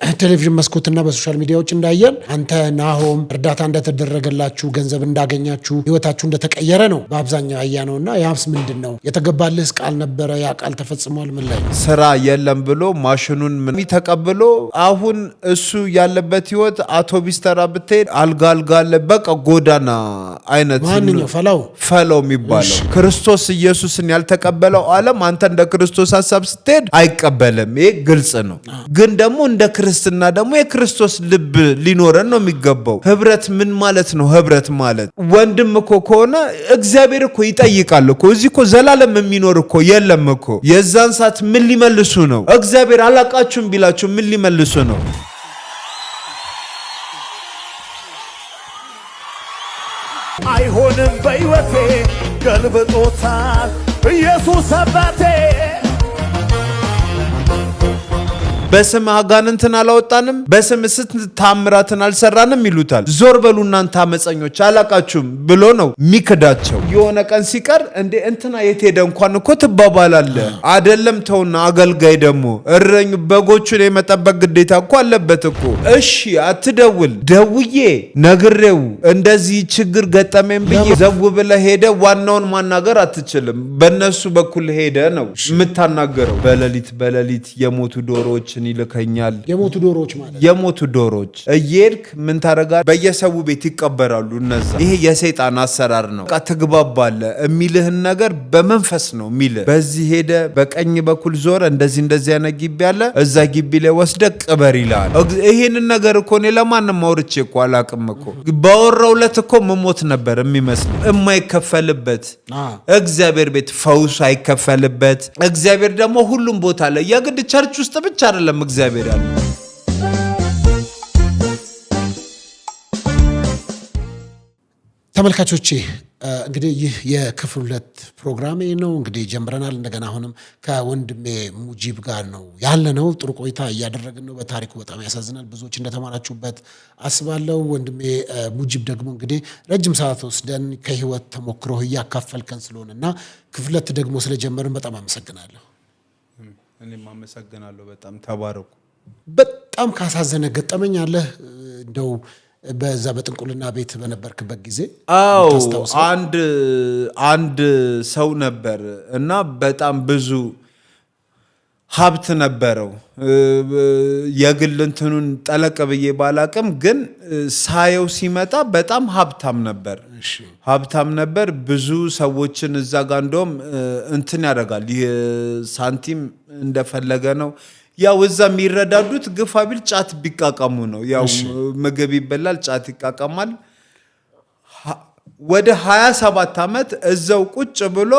ቴሌቪዥን መስኮትና በሶሻል ሚዲያዎች እንዳየን አንተ ናሆም እርዳታ እንደተደረገላችሁ ገንዘብ እንዳገኛችሁ ህይወታችሁ እንደተቀየረ ነው በአብዛኛው ያያነውና ያስ ምንድነው የተገባልህ ቃል ነበረ ያ ቃል ተፈጽሟል ምን ላይ ስራ የለም ብሎ ማሽኑን ምን ተቀብሎ አሁን እሱ ያለበት ህይወት አውቶቢስ ተራ ብትሄድ አልጋ በቃ ጎዳና አይነት ማንኛው ፈላው የሚባለው ክርስቶስ ኢየሱስን ያልተቀበለው ዓለም አንተ እንደ ክርስቶስ ሐሳብ ስትሄድ አይቀበልም ይሄ ግልጽ ነው ግን ደግሞ እንደ ክርስትና ደግሞ የክርስቶስ ልብ ሊኖረን ነው የሚገባው ህብረት ምን ማለት ነው ህብረት ማለት ወንድም እኮ ከሆነ እግዚአብሔር እኮ ይጠይቃል እኮ እዚህ እኮ ዘላለም የሚኖር እኮ የለም እኮ የዛን ሰዓት ምን ሊመልሱ ነው እግዚአብሔር አላቃችሁም ቢላችሁ ምን ሊመልሱ ነው አይሆንም በህይወቴ ገልብጦታል ኢየሱስ አባቴ በስም አጋንንትን አላወጣንም በስም ስትታምራትን አልሰራንም ይሉታል ዞር በሉ እናንተ አመፀኞች አላቃችሁም ብሎ ነው ሚክዳቸው የሆነ ቀን ሲቀር እንደ እንትና የት ሄደ እንኳን እኮ ትባባላለ አይደለም ተውና አገልጋይ ደግሞ እረኙ በጎቹን የመጠበቅ ግዴታ እኮ አለበት እኮ እሺ አትደውል ደውዬ ነግሬው እንደዚህ ችግር ገጠመኝ ብዬ ዘው ብለ ሄደ ዋናውን ማናገር አትችልም በእነሱ በኩል ሄደ ነው የምታናገረው በሌሊት የሞቱ ዶሮዎች ይልከኛል የሞቱ ዶሮች እየርክ ምን ታረጋ በየሰው ቤት ይቀበራሉ እነዛ ይሄ የሰይጣን አሰራር ነው በቃ ተግባባለ እሚልህን ነገር በመንፈስ ነው ሚል በዚህ ሄደ በቀኝ በኩል ዞረ እንደዚህ ያነግብ ያለ እዛ ግቢ ላይ ወስደ ቅበር ይላል ይሄንን ነገር እኮ ነው ለማንም ማውርቼ እኮ አላቅም እኮ ባወራውለት እኮ መሞት ነበር የሚመስል የማይከፈልበት እግዚአብሔር ቤት ፈውስ አይከፈልበት እግዚአብሔር ደግሞ ሁሉም ቦታ ላይ የግድ ቸርች ውስጥ ብቻ አይደለም እግዚአብሔር ያለው ተመልካቾቼ እንግዲህ ይህ የክፍል 2 ፕሮግራሜ ነው እንግዲህ ጀምረናል እንደገና አሁንም ከወንድሜ ሙጂብ ጋር ነው ያለነው ጥሩ ቆይታ እያደረግን ነው በታሪኩ በጣም ያሳዝናል ብዙዎች እንደተማራችሁበት አስባለሁ ወንድሜ ሙጂብ ደግሞ እንግዲህ ረጅም ሰዓት ወስደን ከህይወት ተሞክሮ ያካፈልከን ስለሆነና ክፍል 2 ደግሞ ስለጀመርን በጣም አመሰግናለሁ እኔም አመሰግናለሁ በጣም ተባረኩ በጣም ካሳዘነ ገጠመኝ አለ እንደው በዛ በጥንቁልና ቤት በነበርክበት ጊዜ አዎ አንድ ሰው ነበር እና በጣም ብዙ ሀብት ነበረው የግል እንትኑን ጠለቅ ብዬ ባላቅም ግን ሳየው ሲመጣ በጣም ሀብታም ነበር ብዙ ሰዎችን እዛ ጋር እንደውም እንትን ያደርጋል ሳንቲም እንደፈለገ ነው ያው እዛ የሚረዳዱት ግፋቢል ጫት ቢቃቀሙ ነው ያው ምግብ ይበላል ጫት ይቃቀማል ወደ 27 አመት እዛው ቁጭ ብሎ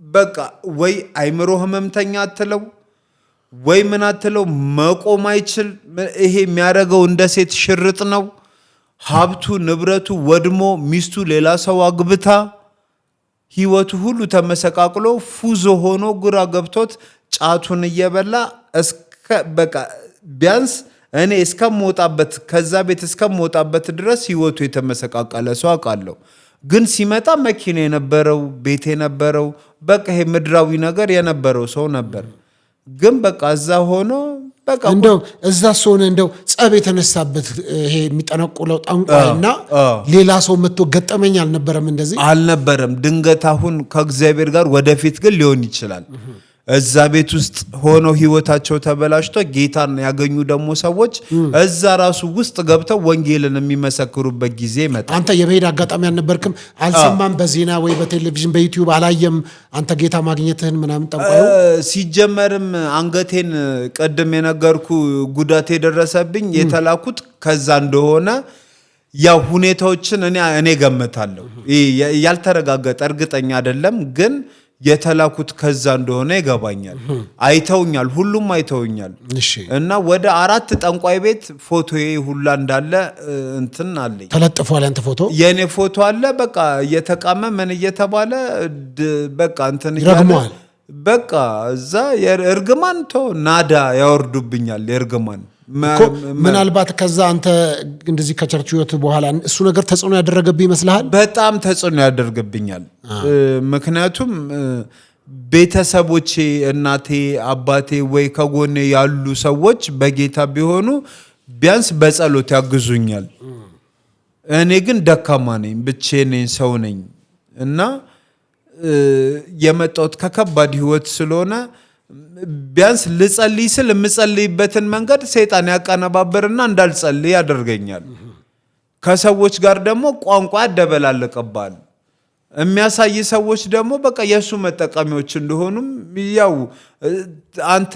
በቃ ወይ አይምሮ ህመምተኛ አትለው ወይ ምን አትለው መቆም አይችል ይሄ የሚያደርገው እንደ ሴት ሽርጥ ነው ሀብቱ ንብረቱ ወድሞ ሚስቱ ሌላ ሰው አግብታ ህይወቱ ሁሉ ተመሰቃቅሎ ፉዞ ሆኖ ግራ ገብቶት ጫቱን እየበላ እስከ በቃ ቢያንስ እኔ እስከምወጣበት ከዛ ቤት እስከምወጣበት ድረስ ህይወቱ የተመሰቃቀለ ሰው አውቃለሁ ግን ሲመጣ መኪና የነበረው ቤት የነበረው በቃ ይሄ ምድራዊ ነገር የነበረው ሰው ነበር ግን በቃ እዛ ሆኖ በቃ እንደው እዛ ሆነ እንደው ጸብ የተነሳበት ይሄ የሚጠነቁለው ጠንቋይና ሌላ ሰው መጥቶ ገጠመኝ አልነበረም ድንገት አሁን ከእግዚአብሔር ጋር ወደፊት ግን ሊሆን ይችላል እዛ ቤት ውስጥ ሆኖ ህይወታቸው ተበላሽቶ ጌታን ያገኙ ደግሞ ሰዎች እዛ ራሱ ውስጥ ገብተው ወንጌልን የሚመሰክሩበት ጊዜ መጣ አንተ የመሄድ አጋጣሚ አልነበርክም አልሰማም በዜና ወይ በቴሌቪዥን በዩቲዩብ አላየም አንተ ጌታ ማግኘትህን ምናምን ጠንቋዩ ሲጀመርም አንገቴን ቀደም የነገርኩ ጉዳት የደረሰብኝ የተላኩት ከዛ እንደሆነ ያው ሁኔታዎችን እኔ ገምታለሁ ያልተረጋገጠ እርግጠኛ አይደለም ግን የተላኩት ከዛ እንደሆነ ይገባኛል አይተውኛል ሁሉም አይተውኛል እና ወደ 4 ጠንቋይ ቤት ፎቶዬ ሁላ እንዳለ እንትን አለኝ ተለጥፏል አንተ ፎቶ የኔ ፎቶ አለ በቃ እየተቃመ ምን እየተባለ በቃ እንትን ይገርማል በቃ እዛ የእርግማን ናዳ ያወርዱብኛል የእርግማን ምናልባት ከዛ አንተ እንደዚህ ከቸርች ህይወት በኋላ እሱ ነገር ተጽዕኖ ያደረገብኝ ይመስልሃል? በጣም ተጽዕኖ ያደርግብኛል። ምክንያቱም ቤተሰቦቼ እናቴ አባቴ ወይ ከጎኔ ያሉ ሰዎች በጌታ ቢሆኑ ቢያንስ በጸሎት ያግዙኛል። እኔ ግን ደካማ ነኝ፣ ብቻዬን ነኝ፣ ሰው ነኝ እና የመጣሁት ከከባድ ህይወት ስለሆነ ቢያንስ ልጸልይ ስል የምጸልይበትን መንገድ ሰይጣን ያቀነባበርና እንዳልጸልይ ያደርገኛል። ከሰዎች ጋር ደግሞ ቋንቋ ያደበላልቀባል። የሚያሳይ ሰዎች ደግሞ በቃ የሱ መጠቀሚያዎች እንደሆኑም ያው አንተ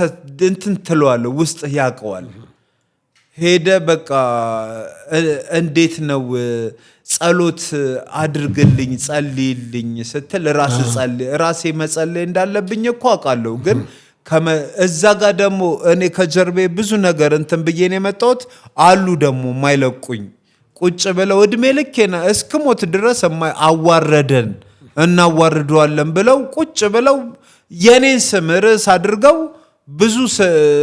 እንትን ትለዋለህ፣ ውስጥ ያውቀዋል። ሄደ በቃ እንዴት ነው ጸሎት አድርግልኝ ጸልይልኝ ስትል ራሴ መጸለይ እንዳለብኝ እኮ አውቃለሁ። ግን እዛ ጋር ደግሞ እኔ ከጀርቤ ብዙ ነገር እንትን ብዬ ነው የመጣሁት። አሉ ደግሞ የማይለቁኝ ቁጭ ብለው እድሜ ልኬና እስክሞት ድረስ አዋረደን እናዋርደዋለን ብለው ቁጭ ብለው የኔን ስም ርዕስ አድርገው ብዙ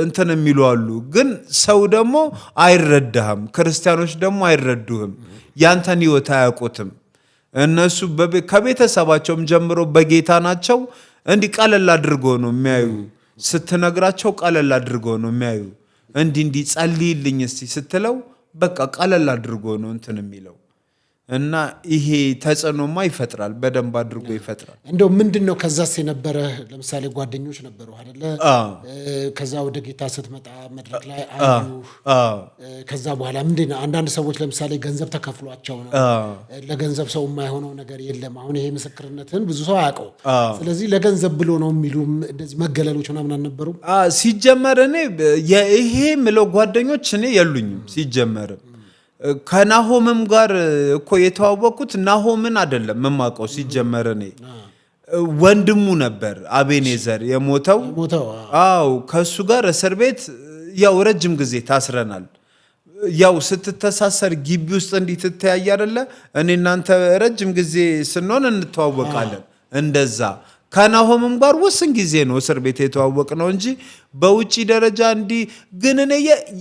እንትን የሚሉ አሉ። ግን ሰው ደግሞ አይረዳህም፣ ክርስቲያኖች ደግሞ አይረዱህም፣ ያንተን ህይወት አያውቁትም። እነሱ ከቤተሰባቸውም ጀምሮ በጌታ ናቸው። እንዲህ ቀለል አድርጎ ነው የሚያዩ። ስትነግራቸው ቀለል አድርጎ ነው የሚያዩ። እንዲህ ጸልይልኝ እስቲ ስትለው በቃ ቀለል አድርጎ ነው እንትን የሚለው እና ይሄ ተጽዕኖማ ይፈጥራል፣ በደንብ አድርጎ ይፈጥራል። እንደው ምንድነው ከዛስ የነበረ ለምሳሌ ጓደኞች ነበሩ አይደለ? ከዛ ወደ ጌታ ስትመጣ መድረክ ላይ አዩ። ከዛ በኋላ ምንድነው አንዳንድ ሰዎች ለምሳሌ ገንዘብ ተከፍሏቸው ነው። ለገንዘብ ሰው የማይሆነው ነገር የለም። አሁን ይሄ ምስክርነትን ብዙ ሰው አያውቀው። ስለዚህ ለገንዘብ ብሎ ነው የሚሉ እንደዚህ መገለሎች ምናምን አልነበሩም? ሲጀመር እኔ ይሄ ምለው ጓደኞች እኔ የሉኝም ሲጀመር። ከናሆምም ጋር እኮ የተዋወቅኩት ናሆምን አይደለም የማውቀው ሲጀመር። እኔ ወንድሙ ነበር አቤኔዘር የሞተው። አዎ ከሱ ጋር እስር ቤት ያው ረጅም ጊዜ ታስረናል። ያው ስትተሳሰር ግቢ ውስጥ እንዲህ ትተያይ አይደለ? እኔ እናንተ ረጅም ጊዜ ስንሆን እንተዋወቃለን እንደዛ። ከናሆምም ጋር ውስን ጊዜ ነው እስር ቤት የተዋወቅ ነው እንጂ በውጪ ደረጃ እንዲህ ግን እኔ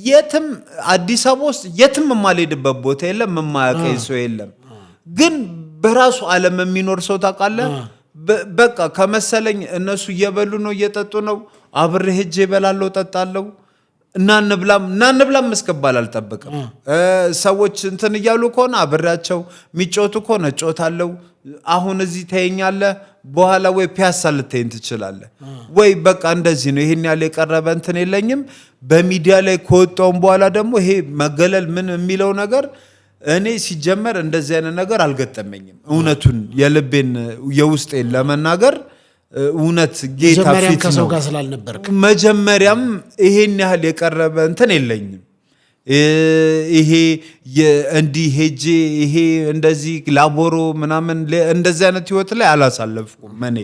የትም አዲስ አበባ ውስጥ የትም የማልሄድበት ቦታ የለም፣ የማያውቀኝ ሰው የለም። ግን በራሱ ዓለም የሚኖር ሰው ታውቃለህ። በቃ ከመሰለኝ እነሱ እየበሉ ነው እየጠጡ ነው፣ አብሬ ሄጄ እበላለሁ እጠጣለሁ። እናንብላም እስከባል አልጠብቅም። ሰዎች እንትን እያሉ ከሆነ አብሬያቸው የሚጮቱ ከሆነ እጮታለሁ። አሁን እዚህ ተይኛለህ፣ በኋላ ወይ ፒያሳ ልትይኝ ትችላለህ ወይ በቃ እንደዚህ ነው። ይሄን ያለ የቀረበ እንትን የለኝም። በሚዲያ ላይ ከወጣውም በኋላ ደግሞ ይሄ መገለል ምን የሚለው ነገር እኔ ሲጀመር እንደዚህ አይነት ነገር አልገጠመኝም። እውነቱን የልቤን የውስጤን ለመናገር እውነት ጌታ ፊት ነው። መጀመሪያም ይሄን ያህል የቀረበ እንትን የለኝም። ይሄ እንዲህ ሄጄ ይሄ እንደዚህ ላቦሮ ምናምን እንደዚህ አይነት ህይወት ላይ አላሳለፍኩም እኔ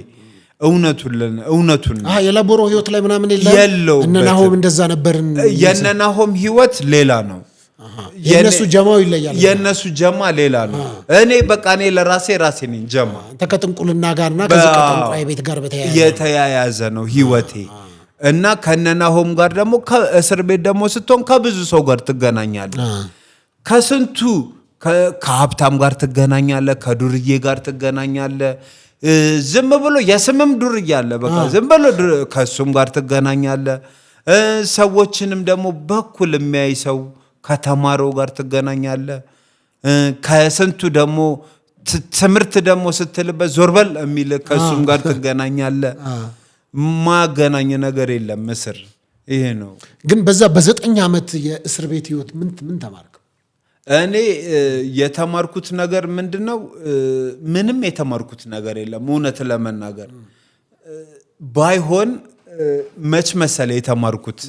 እውነቱን የላቦሮ ህይወት ላይ ምናምን የለም። እነ ናሆም እንደዛ ነበርን። የነ ናሆም ህይወት ሌላ ነው። የነሱ ጀማው ይለያል። የነሱ ጀማ ሌላ ነው። እኔ በቃ እኔ ለራሴ ነኝ ጀማ። ተከጥንቁልና ጋርና ከዚህ ከጠንቋይ ቤት ጋር የተያያዘ ነው ህይወቴ። እና ከነናሆም ጋር ደግሞ ከእስር ቤት ደግሞ ስትሆን ከብዙ ሰው ጋር ትገናኛለህ። ከስንቱ ከሀብታም ጋር ትገናኛለህ፣ ከዱርዬ ጋር ትገናኛለህ። ዝም ብሎ የስምም ዱርዬ አለ፣ በቃ ዝም ብሎ ከሱም ጋር ትገናኛለህ። ሰዎችንም ደግሞ በኩል የሚያይ ሰው ከተማረው ጋር ትገናኛለህ። ከስንቱ ደግሞ ትምህርት ደግሞ ስትልበት ዞርበል የሚል ከሱም ጋር ትገናኛለህ። ማገናኝ ነገር የለም። እስር ይሄ ነው። ግን በዛ በ9 ዓመት የእስር ቤት ህይወት ምን ተማርክ? እኔ የተማርኩት ነገር ምንድነው? ምንም የተማርኩት ነገር የለም። እውነት ለመናገር ባይሆን መች መሰለ የተማርኩት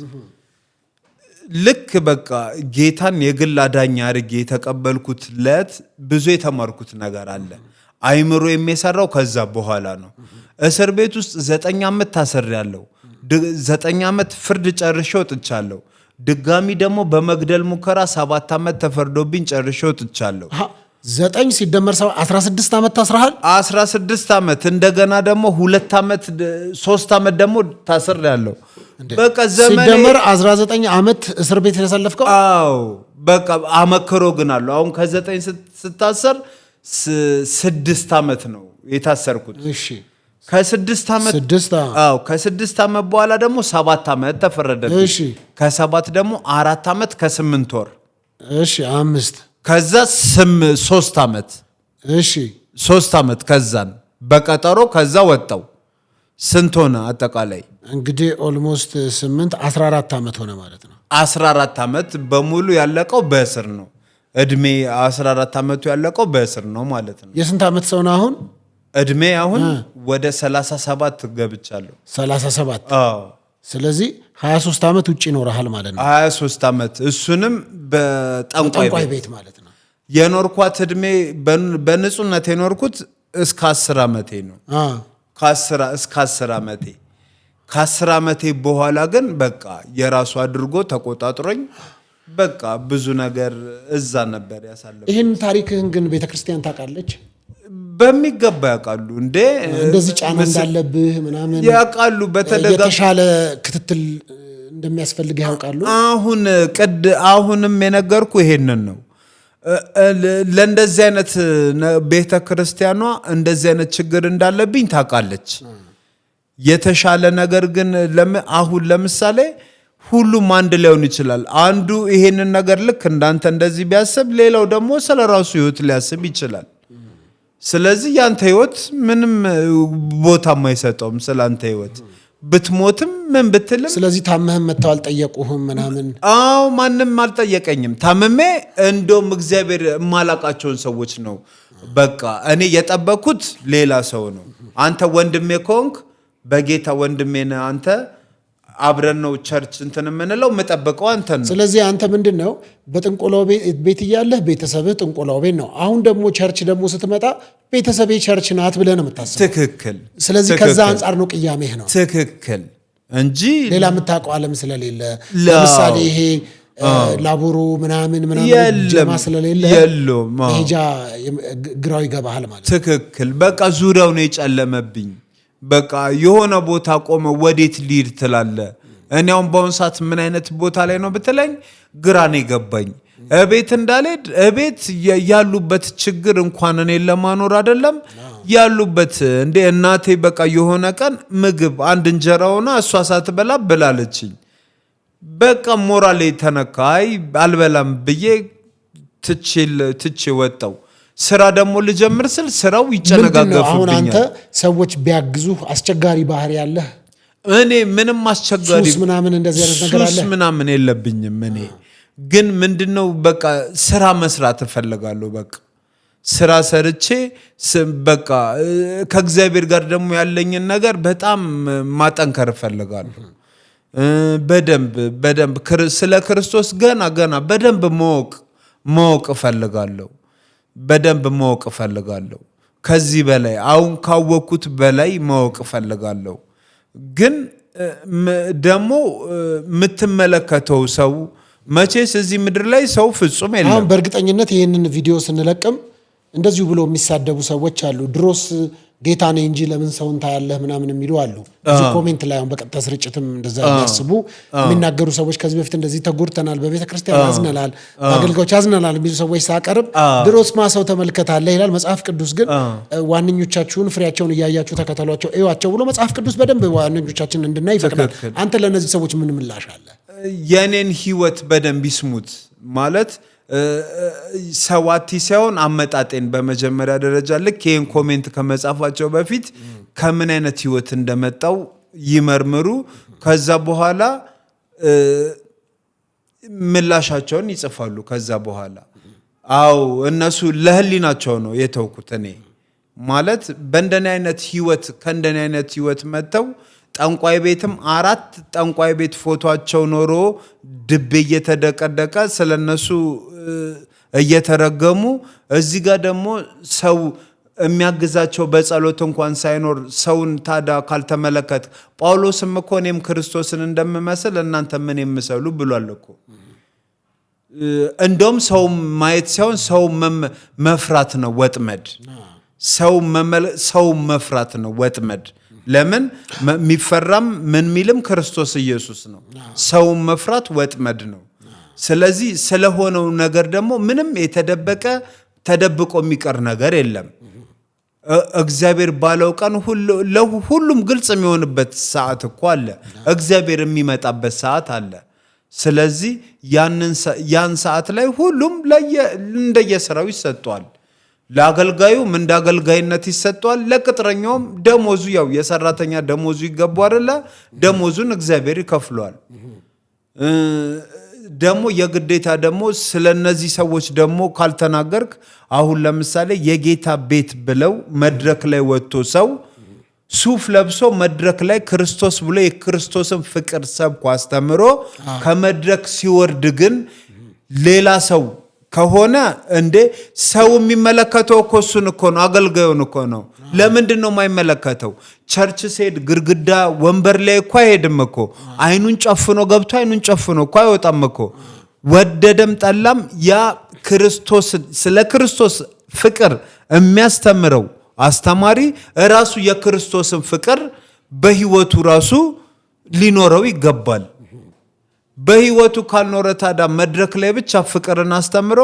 ልክ በቃ ጌታን የግል አዳኝ አድርጌ የተቀበልኩት ለት ብዙ የተማርኩት ነገር አለ። አይምሮ የሚሰራው ከዛ በኋላ ነው። እስር ቤት ውስጥ 9 ዓመት ታስሬያለሁ። 9 ዓመት ፍርድ ጨርሼ ወጥቻለሁ። ድጋሚ ደግሞ በመግደል ሙከራ 7 ዓመት ተፈርዶብኝ ጨርሼ ወጥቻለሁ። 9 ሲደመር 16 ዓመት ታስረሃል። 16 ዓመት እንደገና ደግሞ 2 ዓመት 3 ዓመት ደግሞ ታስሬያለሁ። በቃ ዘመኔ ሲደመር 19 ዓመት እስር ቤት ያሳለፍከው። አዎ በቃ አመክሮ ግን አለው። አሁን ከ9 ስታሰር 6 ዓመት ነው የታሰርኩት። እሺ ከ6 ዓመት ከ6 ዓመት በኋላ ደግሞ 7 ዓመት ተፈረደብኝ። እሺ ከ7 ደግሞ 4 ዓመት ከ8 ወር። እሺ 5 ከዛ 3 ዓመት። እሺ 3 ዓመት ከዛን በቀጠሮ ከዛ ወጣው። ስንት ሆነ አጠቃላይ? እንግዲህ ኦልሞስት 8 14 ዓመት ሆነ ማለት ነው። 14 ዓመት በሙሉ ያለቀው በእስር ነው። እድሜ 14 ዓመቱ ያለቀው በእስር ነው ማለት ነው። የስንት ዓመት ሰው ነው አሁን? እድሜ አሁን ወደ 37 ገብቻለሁ። 37? አዎ። ስለዚህ 23 ዓመት ውጪ ይኖርሃል ማለት ነው። 23 ዓመት እሱንም በጠንቋይ ቤት ማለት ነው የኖርኳት። እድሜ በንጹህነት የኖርኩት እስከ 10 ዓመቴ ነው። እስከ 10 ዓመቴ። ከ10 ዓመቴ በኋላ ግን በቃ የራሱ አድርጎ ተቆጣጥሮኝ በቃ ብዙ ነገር እዛ ነበር ያሳለፈው። ይህን ታሪክህን ግን ቤተክርስቲያን ታውቃለች? በሚገባ ያውቃሉ። እንደዚህ ጫና እንዳለብህ ምናምን ያውቃሉ። የተሻለ ክትትል እንደሚያስፈልግህ ያውቃሉ። አሁንም የነገርኩ ይሄንን ነው። ለእንደዚህ አይነት ቤተክርስቲያኗ እንደዚህ አይነት ችግር እንዳለብኝ ታውቃለች። የተሻለ ነገር ግን አሁን ለምሳሌ ሁሉም አንድ ሊሆን ይችላል። አንዱ ይሄንን ነገር ልክ እንዳንተ እንደዚህ ቢያስብ፣ ሌላው ደግሞ ስለራሱ ህይወት ሊያስብ ይችላል። ስለዚህ ያንተ ህይወት ምንም ቦታ የማይሰጠውም ስላንተ ህይወት ብትሞትም ምን ብትልም። ስለዚህ ታመህም መተው አልጠየቁህም ምናምን? አዎ ማንም አልጠየቀኝም። ታመሜ እንደውም እግዚአብሔር የማላቃቸውን ሰዎች ነው በቃ እኔ የጠበኩት ሌላ ሰው ነው። አንተ ወንድሜ ከሆንክ በጌታ ወንድሜ ነህ አንተ፣ አብረን ነው ቸርች እንትን የምንለው፣ የምጠብቀው አንተ ነው። ስለዚህ አንተ ምንድነው በጥንቆላው ቤት እያለህ ቤተሰብህ ጥንቆላው ቤት ነው። አሁን ደግሞ ቸርች ደግሞ ስትመጣ ቤተሰቤ ቸርች ናት ብለህ ነው የምታስበው። ትክክል። ስለዚህ ከዛ አንጻር ነው ቅያሜህ ነው። ትክክል እንጂ ሌላ የምታውቀው ዓለም ስለሌለ፣ ለምሳሌ ይሄ ላቦሮ ምናምን ጀማ ስለሌለ ሄጃ ግራው ይገባሃል ማለት። ትክክል። በቃ ዙሪያው ነው የጨለመብኝ። በቃ የሆነ ቦታ ቆመ ወዴት ሊድ ትላለ። እኔ አሁን በአሁን ሰዓት ምን አይነት ቦታ ላይ ነው ብትለኝ ግራ ነው የገባኝ። እቤት እንዳልሄድ እቤት ያሉበት ችግር እንኳን እኔን ለማኖር አይደለም ያሉበት እንደ እናቴ በቃ የሆነ ቀን ምግብ አንድ እንጀራ ሆና እሷ ሳትበላ ብላለችኝ። በቃ ሞራሌ ተነካይ አልበላም ብዬ ትቼ ወጣው። ስራ ደግሞ ልጀምር ስል ስራው ይጨነጋገፍብኛል። አሁን አንተ ሰዎች ቢያግዙህ አስቸጋሪ ባህሪ ያለህ? እኔ ምንም አስቸጋሪ ሱስ ምናምን እንደዚህ አይነት ነገር አለ? ሱስ ምናምን የለብኝም። እኔ ግን ምንድነው በቃ ስራ መስራት እፈልጋለሁ። በቃ ስራ ሰርቼ በቃ ከእግዚአብሔር ጋር ደግሞ ያለኝን ነገር በጣም ማጠንከር እፈልጋለሁ። በደንብ ስለ ክርስቶስ ገና በደንብ ማወቅ እፈልጋለሁ። በደንብ ማወቅ እፈልጋለሁ። ከዚህ በላይ አሁን ካወቅኩት በላይ ማወቅ እፈልጋለሁ። ግን ደግሞ የምትመለከተው ሰው መቼስ እዚህ ምድር ላይ ሰው ፍጹም የለም። አሁን በእርግጠኝነት ይህንን ቪዲዮ ስንለቅም እንደዚሁ ብሎ የሚሳደቡ ሰዎች አሉ። ድሮስ ጌታ ነኝ እንጂ ለምን ሰውን ታያለህ ምናምን የሚሉ አሉ። ብዙ ኮሜንት ላይ አሁን በቀጥታ ስርጭትም እንደዛ የሚያስቡ የሚናገሩ ሰዎች ከዚህ በፊት እንደዚህ ተጎድተናል፣ በቤተ ክርስቲያን አዝነናል፣ በአገልጋዮች አዝነናል የሚሉ ሰዎች ሳቀርብ ድሮስ ማሰው ተመልከታለህ ይላል መጽሐፍ ቅዱስ። ግን ዋነኞቻችሁን ፍሬያቸውን እያያችሁ ተከተሏቸው እዩዋቸው ብሎ መጽሐፍ ቅዱስ በደንብ ዋነኞቻችን እንድናይ ይፈቅዳል። አንተ ለእነዚህ ሰዎች ምን ምላሽ አለ? የኔን ህይወት በደንብ ይስሙት ማለት ሰዋቲ ሳይሆን አመጣጤን በመጀመሪያ ደረጃ ልክ ይህን ኮሜንት ከመጻፋቸው በፊት ከምን አይነት ህይወት እንደመጣው ይመርምሩ። ከዛ በኋላ ምላሻቸውን ይጽፋሉ። ከዛ በኋላ አው እነሱ ለህሊናቸው ነው የተውኩት። እኔ ማለት በእንደኔ አይነት ህይወት ከእንደኔ አይነት ህይወት መተው ጠንቋይ ቤትም 4 ጠንቋይ ቤት ፎቶአቸው ኖሮ ድቤ እየተደቀደቀ ስለነሱ እየተረገሙ እዚህ ጋር ደግሞ ሰው የሚያግዛቸው በጸሎት እንኳን ሳይኖር ሰውን ታዳ ካልተመለከት ጳውሎስም እኮ እኔም ክርስቶስን እንደምመስል እናንተ ምን የምሰሉ ብሏል እኮ። እንደውም ሰው ማየት ሳይሆን ሰው መፍራት ነው ወጥመድ። ሰው መፍራት ነው ወጥመድ። ለምን የሚፈራም ምን ሚልም ክርስቶስ ኢየሱስ ነው። ሰው መፍራት ወጥመድ ነው። ስለዚህ ስለሆነው ነገር ደግሞ ምንም ተደብቆ የሚቀር ነገር የለም። እግዚአብሔር ባለው ቀን ሁሉም ግልጽ የሚሆንበት ሰዓት እኮ አለ። እግዚአብሔር የሚመጣበት ሰዓት አለ። ስለዚህ ያን ሰዓት ላይ ሁሉም እንደየስራው ይሰጧል። ለአገልጋዩም እንደ አገልጋይነት ይሰጧል። ለቅጥረኛውም ደሞዙ ያው የሰራተኛ ደሞዙ ይገባው አይደለ? ደሞዙን እግዚአብሔር ይከፍለዋል። ደግሞ የግዴታ ደግሞ ስለነዚህ ሰዎች ደግሞ ካልተናገርክ አሁን ለምሳሌ የጌታ ቤት ብለው መድረክ ላይ ወጥቶ ሰው ሱፍ ለብሶ መድረክ ላይ ክርስቶስ ብሎ የክርስቶስን ፍቅር ሰብኮ አስተምሮ ከመድረክ ሲወርድ ግን ሌላ ሰው ከሆነ እንዴ ሰው የሚመለከተው እኮ እሱን እኮ ነው፣ አገልጋዩን እኮ ነው። ለምንድን ነው የማይመለከተው? ቸርች ሲሄድ ግርግዳ ወንበር ላይ እኮ አይሄድም እኮ። አይኑን ጨፍኖ ገብቶ አይኑን ጨፍኖ እኮ አይወጣም እኮ። ወደደም ጠላም ያ ክርስቶስ ስለ ክርስቶስ ፍቅር የሚያስተምረው አስተማሪ ራሱ የክርስቶስን ፍቅር በህይወቱ ራሱ ሊኖረው ይገባል። በህይወቱ ካልኖረ ታዲያ መድረክ ላይ ብቻ ፍቅርን አስተምሮ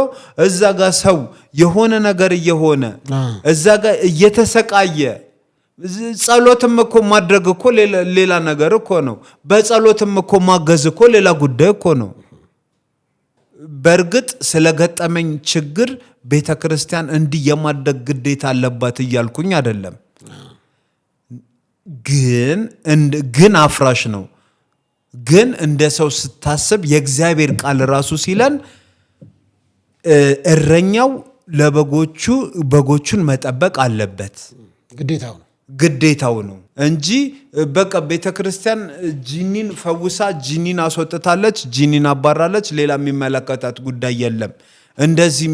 እዛ ጋር ሰው የሆነ ነገር እየሆነ እዛ ጋር እየተሰቃየ ጸሎትም እኮ ማድረግ እኮ ሌላ ነገር እኮ ነው። በጸሎትም እኮ ማገዝ እኮ ሌላ ጉዳይ እኮ ነው። በእርግጥ ስለገጠመኝ ችግር ቤተክርስቲያን እንዲህ የማድረግ ግዴታ አለባት እያልኩኝ አይደለም። ግን አፍራሽ ነው። ግን እንደ ሰው ስታስብ የእግዚአብሔር ቃል ራሱ ሲለን እረኛው በጎቹን መጠበቅ አለበት፣ ግዴታው ነው እንጂ በቃ ቤተክርስቲያን ጂኒን ፈውሳ ጂኒን አስወጥታለች፣ ጂኒን አባራለች፣ ሌላ የሚመለከታት ጉዳይ የለም። እንደዚህ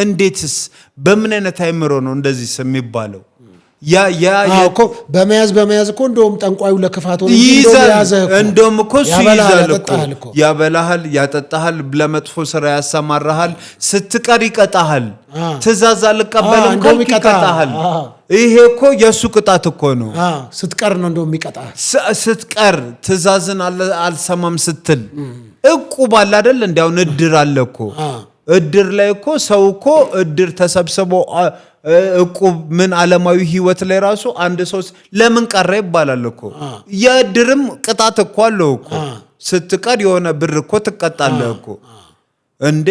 እንዴትስ በምን አይነት አይምሮ ነው እንደዚህ የሚባለው? እኮ በመያዝ እኮ እንደውም ጠንቋዩ ለክፋት ሆነ እንደውም እኮ እሱ ይይዛል እኮ ያበላሃል፣ ያጠጣሃል፣ ለመጥፎ ስራ ያሰማራሃል፣ ስትቀር ይቀጣሃል። ትእዛዝ አልቀበልም ካልክ ይቀጣሃል። ይሄ እኮ የእሱ ቅጣት እኮ ነው። ስትቀር ነው እንደውም ይቀጣሃል። ስትቀር ትእዛዝን አልሰማም ስትል እቁብ አለ አይደል? እንዲያው እድር አለ እኮ። እድር ላይ እኮ ሰው እኮ እድር ተሰብስቦ እቁብ ምን ዓለማዊ ህይወት ላይ ራሱ አንድ ሰው ለምን ቀረ ይባላል እኮ። የእድርም ቅጣት እኮ አለው እኮ። ስትቀር የሆነ ብር እኮ ትቀጣለህ እኮ። እንዴ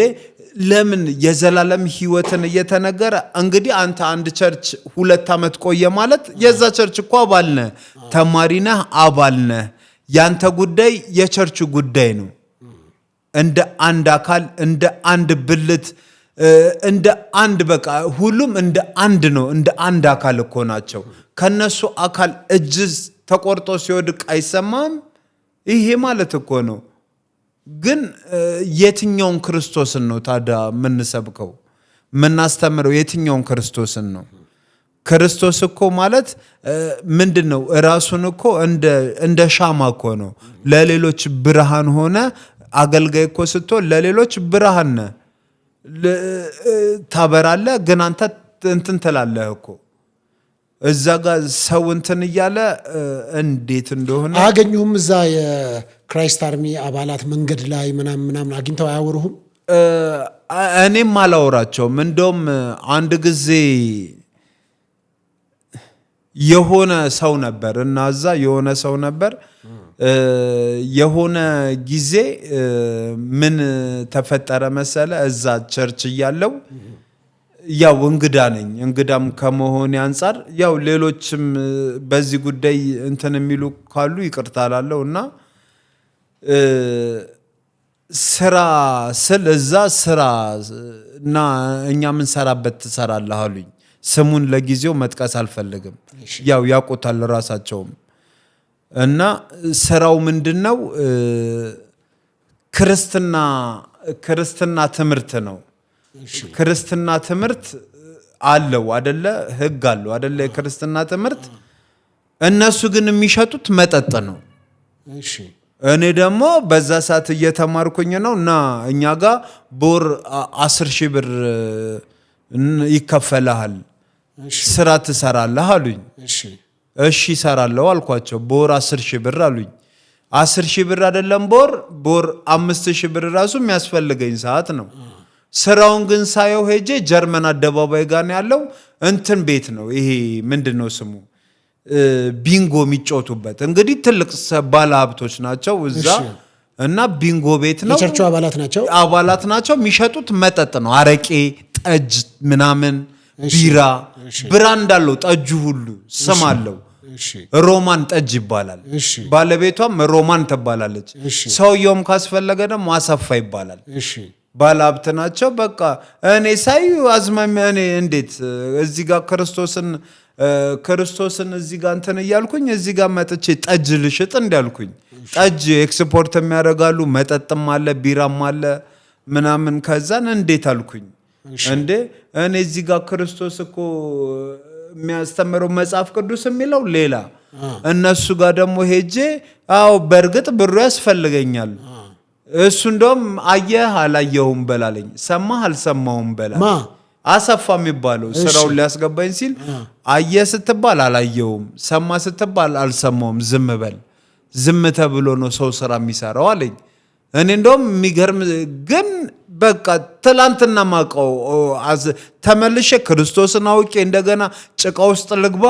ለምን የዘላለም ህይወትን እየተነገረ እንግዲህ አንተ አንድ ቸርች 2 ዓመት ቆየ ማለት የዛ ቸርች እኮ አባል ነህ፣ ተማሪ ነህ፣ አባል ነህ። ያንተ ጉዳይ የቸርቹ ጉዳይ ነው። እንደ አንድ አካል እንደ አንድ ብልት እንደ አንድ በቃ ሁሉም እንደ አንድ ነው። እንደ አንድ አካል እኮ ናቸው። ከነሱ አካል እጅ ተቆርጦ ሲወድቅ አይሰማም? ይሄ ማለት እኮ ነው። ግን የትኛውን ክርስቶስን ነው ታዲያ የምንሰብከው? የምናስተምረው የትኛውን ክርስቶስን ነው? ክርስቶስ እኮ ማለት ምንድነው? ራሱን እኮ እንደ ሻማ እኮ ነው። ለሌሎች ብርሃን ሆነ። አገልጋይ እኮ ስትሆን ለሌሎች ብርሃን ነህ፣ ታበራለህ። ግን አንተ እንትን ትላለህ እኮ እዛ ጋር ሰው እንትን እያለ እንዴት እንደሆነ አያገኙህም። እዛ የክራይስት አርሚ አባላት መንገድ ላይ ምናምን አግኝተው አያወሩህም? እኔም አላወራቸውም። እንደውም አንድ ጊዜ የሆነ ሰው ነበር እና እዛ የሆነ ሰው ነበር። የሆነ ጊዜ ምን ተፈጠረ መሰለ? እዛ ቸርች እያለው ያው እንግዳ ነኝ። እንግዳም ከመሆን አንፃር ያው ሌሎችም በዚህ ጉዳይ እንትን የሚሉ ካሉ ይቅርታ እላለሁ እና ስራ ስል እዛ ስራ እና እኛ ምን ሰራበት ትሰራለህ አሉኝ። ስሙን ለጊዜው መጥቀስ አልፈልግም፣ ያው ያውቁታል ራሳቸውም። እና ስራው ምንድነው? ክርስትና ትምህርት ነው። ክርስትና ትምህርት አለው አይደለ? ህግ አለው አይደለ? የክርስትና ትምህርት። እነሱ ግን የሚሸጡት መጠጥ ነው። እኔ ደግሞ በዛ ሰዓት እየተማርኩኝ ነው እና እኛ ጋር በወር 10,000 ብር ይከፈልሃል፣ ስራ ትሰራለህ አሉኝ። እሺ እሰራለሁ አልኳቸው። በወር 10,000 ብር አሉኝ። 10,000 ብር አይደለም በወር 5,000 ብር ራሱ የሚያስፈልገኝ ሰዓት ነው። ስራውን ግን ሳየው ሄጄ ጀርመን አደባባይ ጋር ያለው እንትን ቤት ነው። ይሄ ምንድነው ስሙ? ቢንጎ የሚጫወቱበት እንግዲህ ትልቅ ባለ ሀብቶች ናቸው እዛ እና ቢንጎ ቤት ነው። የቸርቹ አባላት ናቸው። የሚሸጡት መጠጥ ነው። አረቄ፣ ጠጅ ምናምን፣ ቢራ፣ ብራንድ አለው። ጠጁ ሁሉ ስም አለው። ሮማን ጠጅ ይባላል። ባለቤቷም ሮማን ትባላለች። ሰውየውም ካስፈለገ ደግሞ አሰፋ ይባላል። ባለሀብት ናቸው። በቃ እኔ ሳይ አዝማሚያ እኔ እንዴት እዚህ ጋር ክርስቶስን እዚህ ጋር እንትን እያልኩኝ እዚህ ጋር መጥቼ ጠጅ ልሽጥ እንዳልኩኝ ጠጅ ኤክስፖርት የሚያደርጋሉ። መጠጥም አለ፣ ቢራም አለ ምናምን። ከዛን እንዴት አልኩኝ እንዴ እኔ እዚህ ጋር ክርስቶስ እኮ የሚያስተምረው መጽሐፍ ቅዱስ የሚለው ሌላ፣ እነሱ ጋር ደግሞ ሄጄ አዎ በእርግጥ ብሩ ያስፈልገኛል። እሱ እንደውም አየህ አላየሁም በላለኝ፣ ሰማህ አልሰማሁም በላለኝ። አሰፋ የሚባለው ስራውን ሊያስገባኝ ሲል አየህ ስትባል አላየሁም፣ ሰማ ስትባል አልሰማሁም፣ ዝም በል። ዝም ተብሎ ነው ሰው ስራ የሚሰራው አለኝ። እኔ እንደውም የሚገርም ግን በቃ ትላንትና ማቀው ተመልሼ ክርስቶስን አውቄ እንደገና ጭቃ ውስጥ ልግባ።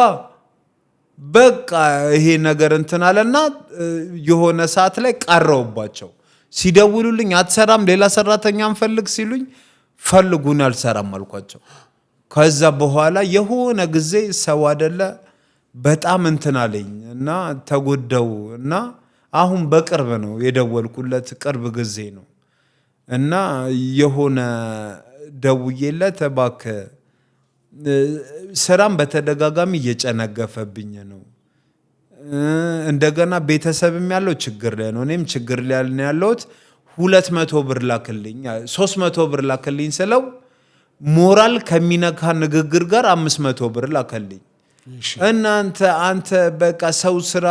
በቃ ይሄ ነገር እንትን አለና የሆነ ሰዓት ላይ ቀረውባቸው። ሲደውሉልኝ አትሰራም ሌላ ሰራተኛ እንፈልግ ሲሉኝ ፈልጉን አልሰራም አልኳቸው። ከዛ በኋላ የሆነ ጊዜ ሰው አይደለ በጣም እንትን አለኝ እና ተጎዳው እና አሁን በቅርብ ነው የደወልኩለት፣ ቅርብ ጊዜ ነው እና የሆነ ደውዬለት እባክህ ስራም በተደጋጋሚ እየጨነገፈብኝ ነው፣ እንደገና ቤተሰብም ያለው ችግር ላይ ነው፣ እኔም ችግር ላይ ያለሁት 200 ብር ላክልኝ 300 ብር ላክልኝ ስለው ሞራል ከሚነካ ንግግር ጋር 500 ብር ላክልኝ። አንተ በቃ ሰው ስራ